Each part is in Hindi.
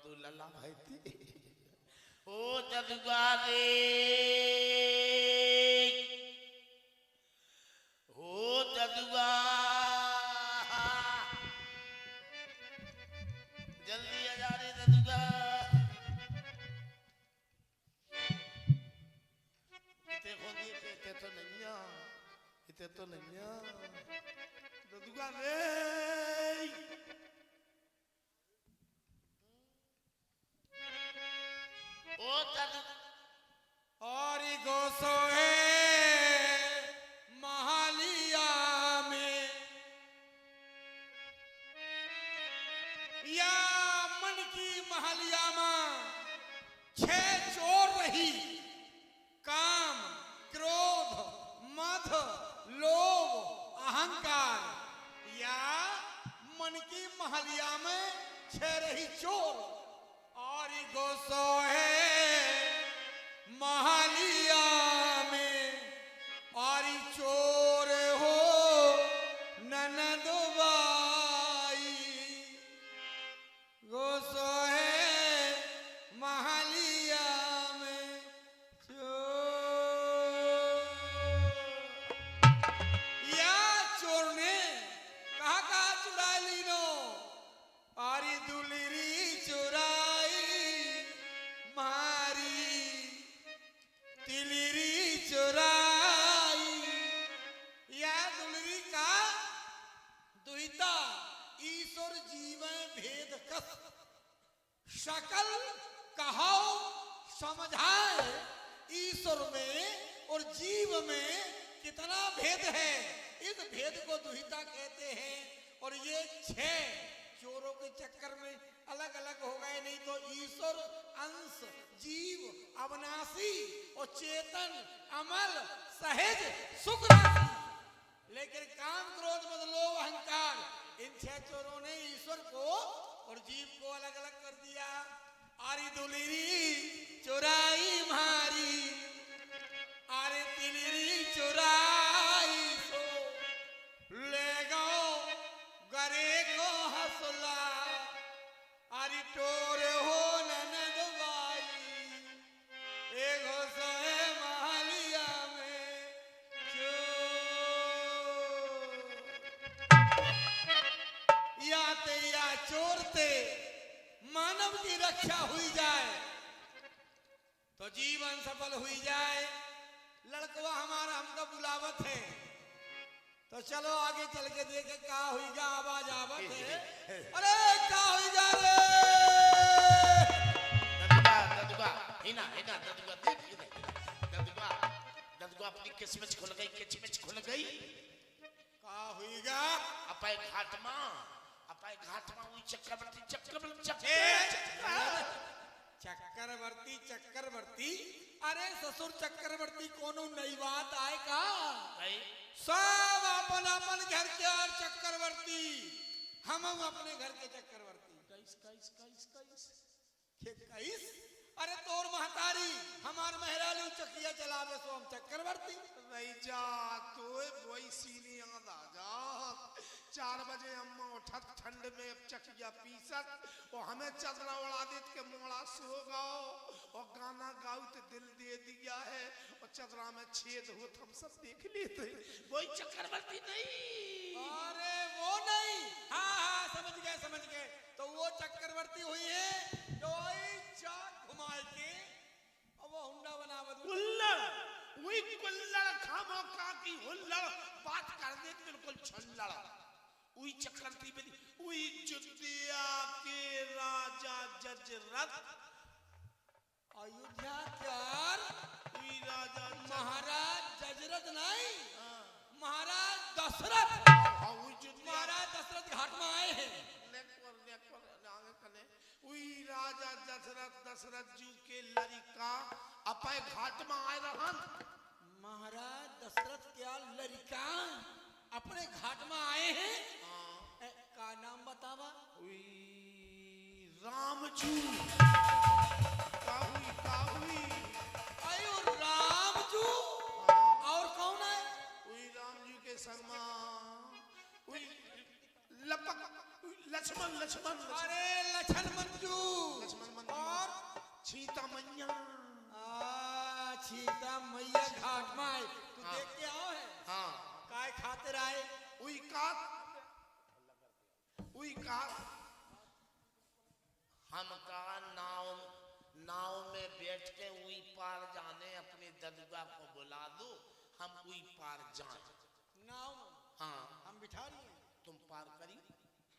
दो लल्ला भाई थी ओ जदुआ रे ओ जदुआ जल्दी आ जा रे जदुआ इते तो नहीं जदुआ रे ओ जदुआ और गोसो है महालिया में या मन की महालिया में छह चोर रही काम क्रोध मद लोभ अहंकार या मन की महालिया में छह रही चोर और गोसो है महालिया में और चोर हो ननद बाई गोसो है महालिया में चोर या चोर ने कहा चुरा ली नो और दुलरी चुराई मारी तिलरी चुराई या दुलरी का दुहिता ईश्वर जीवन भेद कस शकल कहो समझाए ईश्वर में और जीव में कितना भेद है इस भेद को दुहिता कहते हैं और ये छह चोरों के चक्कर में अलग अलग हो गए नहीं तो ईश्वर अंश जीव अविनाशी और चेतन अमल सहज सुख राशि लेकिन काम क्रोध मद लोभ अहंकार इन छह चोरों ने ईश्वर को और जीव को अलग अलग कर दिया आरी दुलिरी चुराई मारी आरे तिलिरी चुराई सो ले गो गरे को हसला आरी टोर हो ननद बाई एगो सोए महालिया में चोर या चोरते मानव की रक्षा हुई जाए तो जीवन सफल हुई जाए लड़कवा हमारा हमको बुलावत है तो चलो आगे चल के देखे क्या हुई जा आवाज आवत है अरे क्या हुई जा रे ददुआ हिना ददुआ देख ददुआ अपनी किस्मत खुल गई क्या हुईगा अपाय घाट में हुई चक्रवर्ती अरे ससुर चक्रवर्ती कोनो नई बात आए का सब अपन अपन घर के और चक्रवर्ती हम अपने घर के चक्रवर्ती कैस अरे तोर महतारी हमार महरालू चकिया चलावे सो हम चक्रवर्ती नहीं जा तो वही सीनी याद आ जा 4 बजे अम्मा उठत ठंड में चकिया पीसत और हमें चदरा उड़ा देत के मोड़ा सो गाओ और गाना गाओ तो दिल दे दिया है और चदरा में छेद हो हम सब देख लेते वही चक्रवर्ती नहीं अरे वो नहीं हाँ समझ गए तो वो चक्रवर्ती हुई है जो चाक घुमाए के और वो हुंडा बनावत हुल्लड़ वही कुल्लड़ खामो का की हुल्लड़ बात कर दे बिल्कुल छल्लड़ वही चक्रवर्ती पे वही जुतिया के राजा जजरथ अयोध्या यार वही राजा महाराज जजरथ नहीं महाराज दशरथ महाराज दशरथ घाट में आए हैं वही राजा दशरथ जी के लड़का अपाय घाट में आए रहन महाराज दशरथ क्या लड़का अपने घाट में आए हैं का नाम बतावा रामजू का हुई आयो रामजू और कौन है वही रामजू के शर्मा वही लपक लक्ष्मण अरे लक्ष्मण मंजू लक्ष्मण तेरा है? उई का हम कहा नाव में बैठ के उई पार जाने, अपने ददुआ को बुला दो, हम उई पार जाए। नाव हाँ हम बिठा रही हैं। तुम पार करी,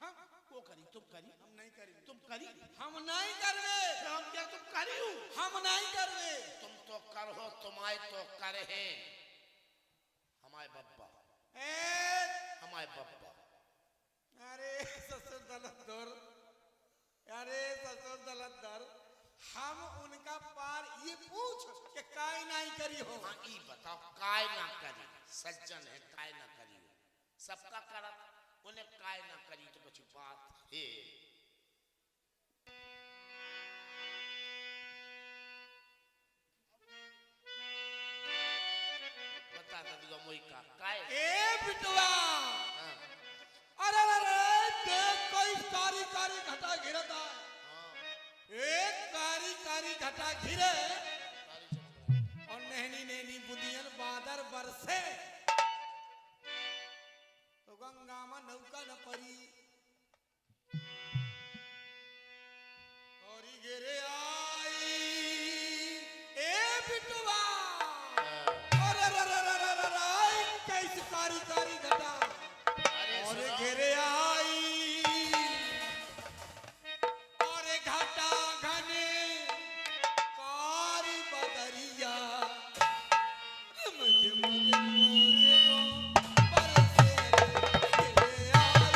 हम वो करी, तुम करी, हम नहीं करेंगे। तुम करी, हम नहीं करवे। हम क्या तुम करी हो? हम नहीं करवे। तुम तो कर हो, तुम्हारे तो कर है, हमारे बब्बा, हमारे बब्बा। अरे ससुर दलदर, अरे ससुर दलदर, हम उनका पार ये पूछ कि काय नहीं करी हो। हाँ ई बताओ, काय ना करी, सज्जन है काय ना करी हो, सबका करत, उन्हें काय ना करी तो कुछ बात है। बता ददुआ मोई का काय? ए बिटवा, हाँ अरे अरे देख कोई कारी कारी घटा घिरता है। हाँ एक कारी कारी घटा घिरे तारी चमक और नहनी नहनी बुदियन बादर बरसे तो गंगा में नौका न परी और गिरे आई। ए बिटवा, अरे अरे अरे अरे अरे कैसी कारी कारी घटा अरे और सुनो, गिरे आई। और घटा घने कारी बदरिया मुझे बरसे गिरे आई।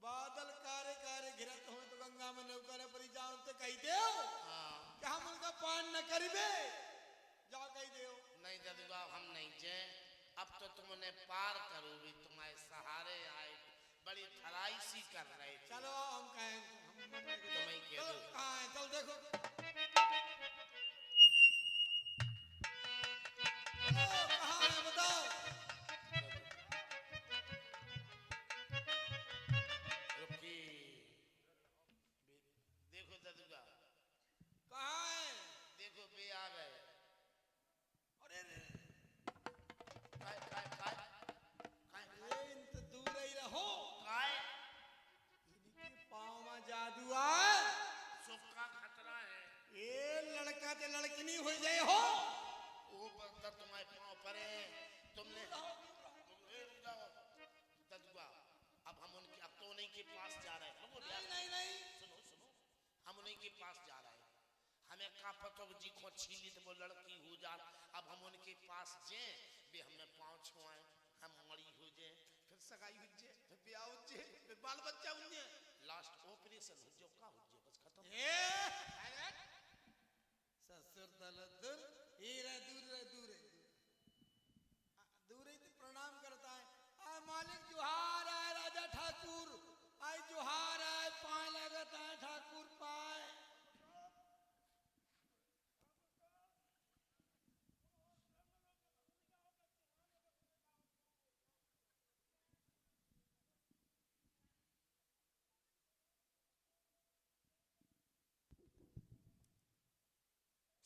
बादल कारे कारे घिरत हो तो गंगा में नौका न परी जाओ तो कही दे हाँ कि हम उनका पान न करिबे। जाओ कही दे नहीं ददुआ हम नहीं जे, अब तो तुम उन्हें पार करोगी, तुम्हारे सहारे आए, बड़ी थराई सी कर रहे थे। चलो हम कहें तुम्हें कह दो। कहाँ है? चल देखो कहाँ है बताओ। रुकी, देखो ददुआ, कहाँ है? देखो बे आ गए। अरे काय काय काय काय ये इनसे दूर ही रहो। काय इनके पाँव में जादू आए, सुख का खतरा है। ये लड़का ते लड़कनी हो जाए हो। वो बंदा तुम्हारे पाँव पर है, तुमने रुक जाओ ददुआ, अब हम उनके, अब तो उन्हीं के पास जा रहे हैं। रुको नहीं नहीं नहीं, सुनो सुनो, हम उन्हीं के पास जा रहे हैं, हमें का पतो जी को छीनी तो वो लड़की हो जा, अब हम उनके पास जाए, वे हमें पाँव छुआए, हम मरी हो जाए, फिर सगाई हो जाए, फिर ब्याह हो जाए, फिर बाल बच्चा हो जाए, लास्ट ऑपरेशन हो जाए, का हो जाए, बस खत्म। ये ससुर दलदर ये रह दूर रह दूर है दूर ही तो प्रणाम करता है। आ मालिक जोहार आए राजा ठाकुर, आए जोहार आए पाए लगता है ठाकुर पाए।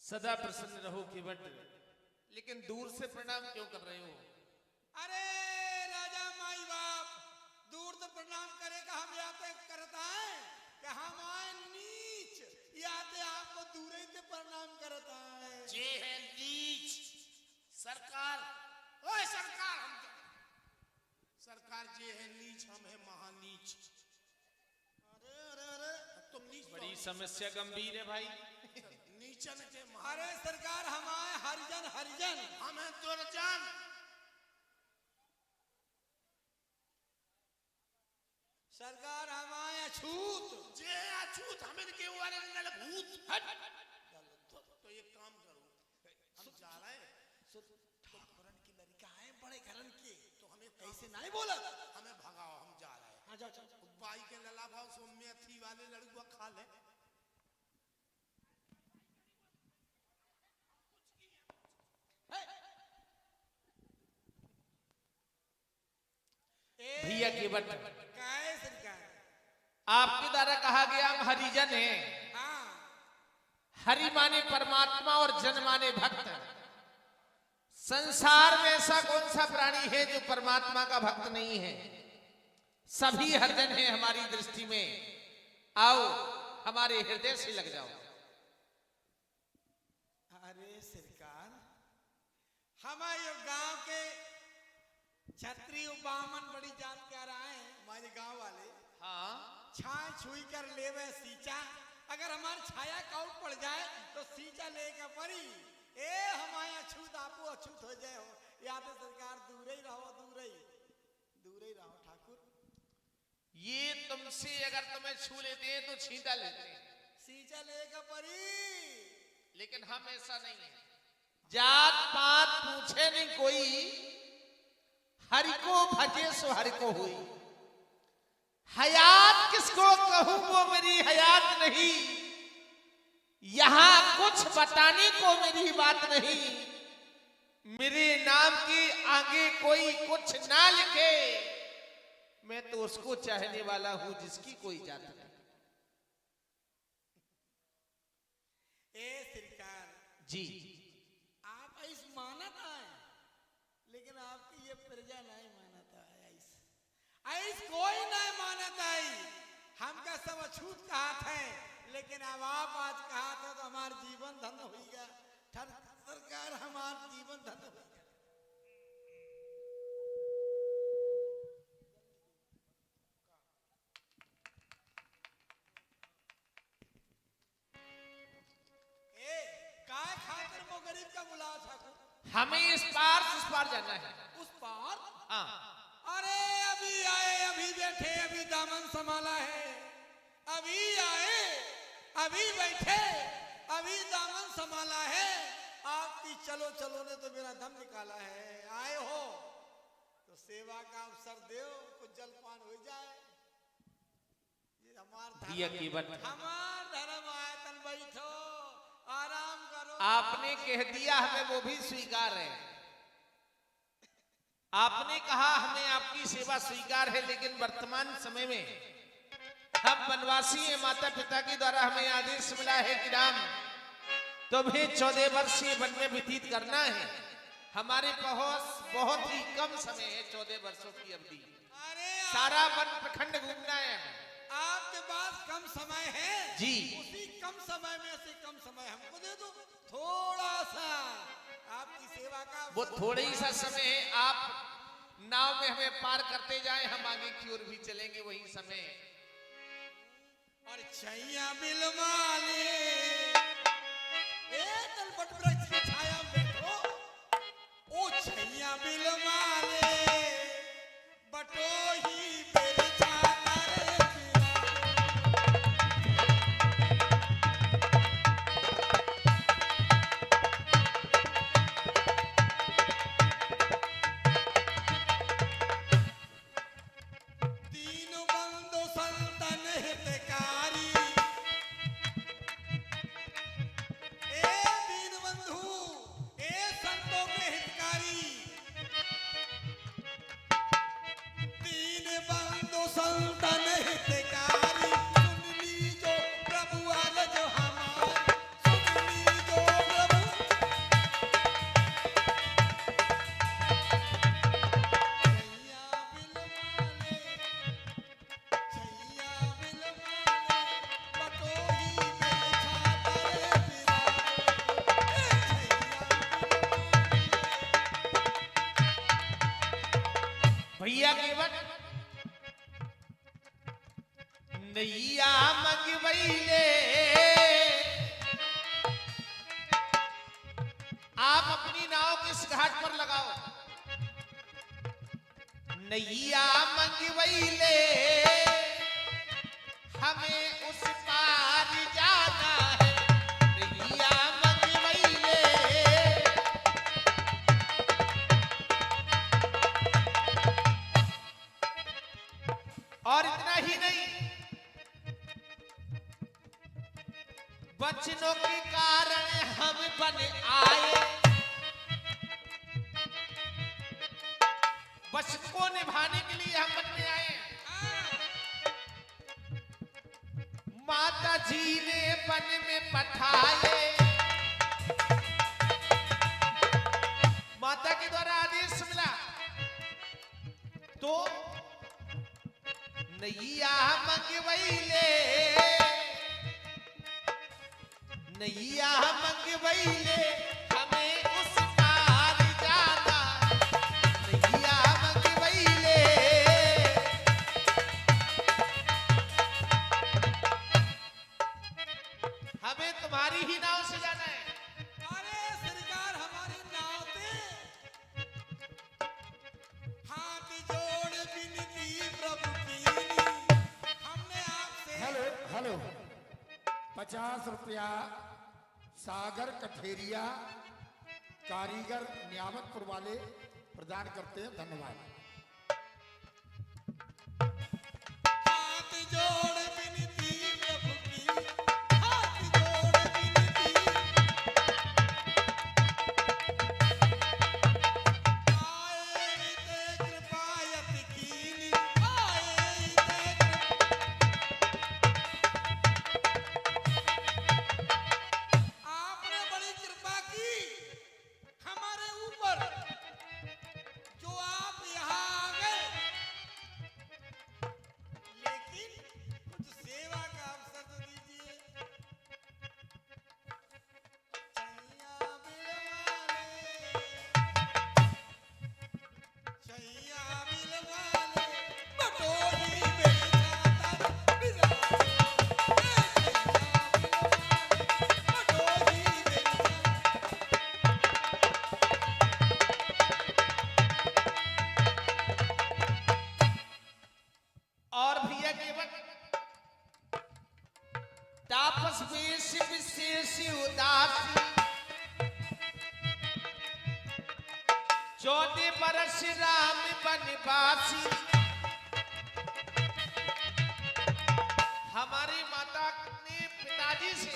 सदा प्रसन्न रहो केवट। लेकिन दूर से प्रणाम क्यों कर रहे हो? अरे राजा माई बाप दूर तो प्रणाम करेगा, हम याते करता है कि हम आए नीच, याते आपको दूर ही से प्रणाम करता है। जे है नीच सरकार। ओए सरकार, सरकार जे है नीच, हम है महानीच। अरे अरे अरे तुम नीच तो बड़ी समस्या गंभीर है भाई। नीचन के अरे सरकार हम आए हरिजन हरिजन। हम है दुर्जन। सरकार हम आए अछूत। जे अछूत हमें के वाले नल भूत। हट। तो एक काम करो, हम जा रहे हैं। ठाकुरन की लड़का है बड़े घरन की, तो हमें ऐसे नहीं बोला। हमें भगाओ, हम जा रहे हैं। हाँ जाओ जाओ। बाई के लला भाव सोम्य थी वाले लड़ुआ खा ले। भैया केवट, काहे सरकार? आपके द्वारा कहा गया हम हरिजन हैं। हाँ हरि माने परमात्मा और जन माने भक्त। संसार में ऐसा कौन सा प्राणी है जो परमात्मा का भक्त नहीं है? सभी हरिजन हैं हमारी दृष्टि में। आओ हमारे हृदय से लग जाओ। अरे सरकार हमारे गांव के छत्री बामन बड़ी जात कह रहा है हमारे गांव वाले। हाँ, छाए छुई कर लेवे सींचा, अगर हमारी छाया काउट पड़ जाए तो सींचा लेकर परी। ए हमारे अछूत आपो अछूत हो जाए हो, या तो सरकार दूर ही रहो, दूर ही रहो ठाकुर। ये तुमसे अगर तुम्हें छू लेते हैं तो छींटा लेते हैं, सींचा लेकर परी। लेकिन हम ऐसा नहीं है। जात पात पूछे नहीं कोई, हरि को भजे सो हरि को हुई। हयात किसको कहूं वो मेरी हयात नहीं, यहां कुछ बताने को मेरी बात नहीं। मेरे नाम के आगे कोई कुछ ना लिखे, मैं तो उसको चाहने वाला हूं जिसकी कोई जात नहीं। ए सरकार जी, आप ऐस मानता है, लेकिन आपकी ये प्रजा नहीं मानता है। ऐस कोई नहीं मानता है। हमका सब अछूत कहा था, लेकिन अब आप आज कहा था तो हमारा जीवन धन हो गया। सरकार हमारा जीवन धन हो गया। ए काय खातिर वो गरीब का बुलावा ठाकुर? हमें इस पार से उस पार जाना है। उस पार? हाँ, अरे अभी आए, अभी बैठे, अभी दामन संभाला है। अभी आए, अभी बैठे, अभी दामन संभाला है। आपकी चलो चलो ने तो मेरा दम निकाला है। आए हो तो सेवा का अवसर दो, कुछ जलपान हो जाए। ये भैया केवट, हमार धर्म आयतन, बैठो आराम करो। आपने कह दिया हमें वो भी स्वीकार है। आपने कहा हमें आपकी सेवा स्वीकार है, लेकिन वर्तमान समय में हम वनवासी हैं। माता पिता के द्वारा हमें आदेश मिला है कि राम तुम्हें 14 वर्ष ये वन में व्यतीत करना है। हमारे पास बहुत ही कम समय है, 14 वर्षों की अवधि। अरे सारा वन प्रखंड घूमना है हमें। आपके पास कम समय है जी, उसी कम समय में से कम समय हमको दे दो, थोड़ा सा आपकी सेवा का। वो थोड़ा ही सा समय है। आप नाव में हमें पार करते जाएं, हम आगे की ओर भी चलेंगे वही समय। और छैया बिलमाले ए तलपट वृक्ष की छाया में बैठो। ओ छैया बिलमाले बटोही बेलछा करे दीन बंधु संतन हितकारी। ए दीन बंधु, ए संतों के हितकारी। दीन बंधु संतन हितकारी, सुन लीजो प्रभु आज हमारी, सुन लीजो नैया मंगवैले आप अपनी नाव किस घाट पर लगाओ। नैया मंगवैले हमें उस पार जाना है। नैया मंगवैले और इतना ही नहीं, बचनों के कारण हम बन आए। वचन को निभाने के लिए हम बन में आए। माता जी ने वन में पठाए। माता के द्वारा आदेश मिला तो नैया मंगवैले, नैया मंगवैले हमें उस पार जाना। नैया मंगवैले हमें तुम्हारी ही नाव से जाना है। अरे सरकार हमारी नाव पे हाथ जोड़ विनती प्रभु कीनी, हमने आपसे हेलो हेलो 50 रुपया सागर कठेरिया कारीगर नियामतपुर वाले प्रदान करते हैं, धन्यवाद। हाथ जोड़ विनती प्रभु की, हाथ जोड़ विनती। आए ते कृपायत कीनी, आए ते आपने बड़ी कृपा की हमारे ऊपर, जो आप यहाँ आ गए। लेकिन कुछ सेवा का अवसर तो दीजिए। छैया बिलवाले, बटोही मेरे जाता बिराले। बटोही मेरे जाता। और भैया केवल तापस वेश विशेष उदासी। 14 बरस राम बनवासी। हमारी माता ने पिताजी से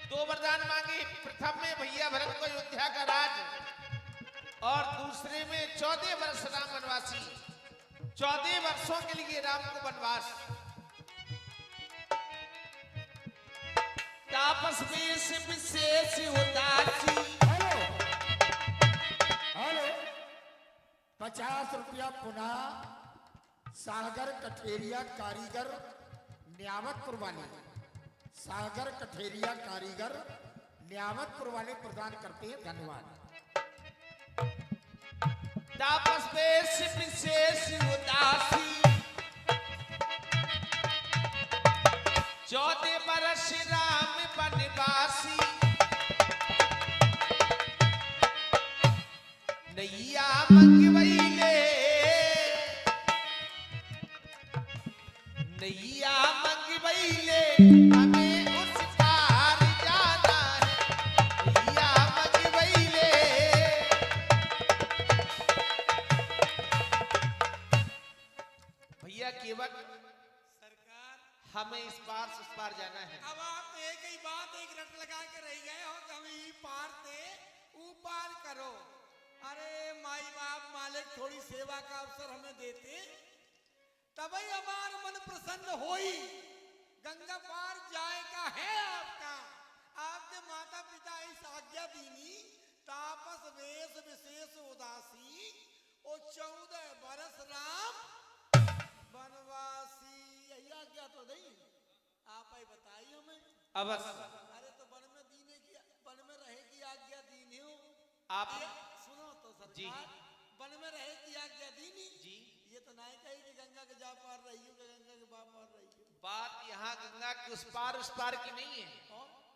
2 वरदान मांगे। प्रथम में भैया भरत को अयोध्या का राज, और दूसरे में 14 वर्ष राम वनवासी। 14 वर्षों के लिए राम को वनवास। तापस वेश विशेष उदासी। हेलो हेलो 50 रुपया पुनः सागर कठेरिया कारीगर नियामतपुर वाले, सागर कठेरिया कारीगर नियामतपुर वाले प्रदान करते हैं, धन्यवाद। तापस वेश विशेष उदासी। 14 बरस राम बनवासी। नैया मंगवैले, नैया मंगवैले हमें उस पार जाना है। नैया मंगवैले भैया केवल सरकार हमें इस पार से उस पार जाना है। अब आप एक ही बात एक रट लगा के रह गए हो कि हम ई पार से ऊ पार करो। अरे माई बाप मालिक थोड़ी सेवा का अवसर हमें देते, तभी हमारा मन प्रसन्न होई। गंगा पार जाए का है आपका, आपके माता पिता इस आज्ञा दीनी। तापस वेश विशेष उदासी, ओ 14 बरस राम वनवासी। यही आज्ञा तो नहीं, आप ही बताइए हमें। अवश्य अरे तो वन में दीने की, वन में रहे की आज्ञा दीनी हो आप सुनो तो जी। सरकार, वन में रहे की आज्ञा दीनी। जी ये तो नहीं कही कि गंगा के जा पार रही हो, कि गंगा के बाप पार रही हो। बात यहाँ गंगा के उस पार की नहीं है,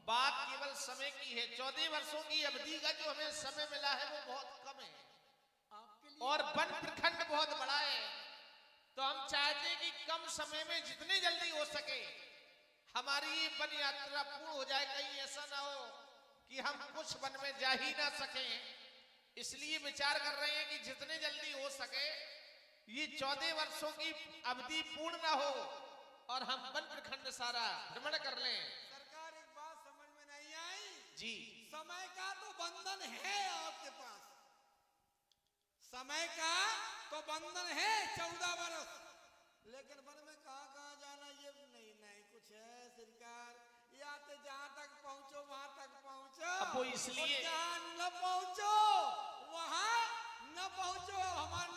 बात केवल समय की है। 14 वर्षों की अवधि का जो हमें समय मिला है वो बहुत कम है, आपके लिए और वन प्रखंड बहुत बड़ा है। तो हम चाहते हैं कि कम समय में जितने जल्दी हो सके हमारी ये वन यात्रा पूर्ण हो जाए। कहीं ऐसा ना हो कि हम कुछ वन में जा ही ना सकें, इसलिए विचार कर रहे हैं कि जितने जल्दी हो सके ये 14 वर्षों की अवधि पूर्ण ना हो और हम वन प्रखंड सारा भ्रमण कर लें। सरकार एक बात समझ में नहीं आई जी, समय का तो बंधन है आपके पास, समय का तो बंधन है 14 वर्ष, लेकिन वन में कहाँ जाना ये नहीं कुछ है सरकार। या तो जहाँ तक पहुँचो वहाँ तक पहुँचो, अब वो इसलिए- और जहाँ न पहुँचो वहाँ न पहुँचो। हमारा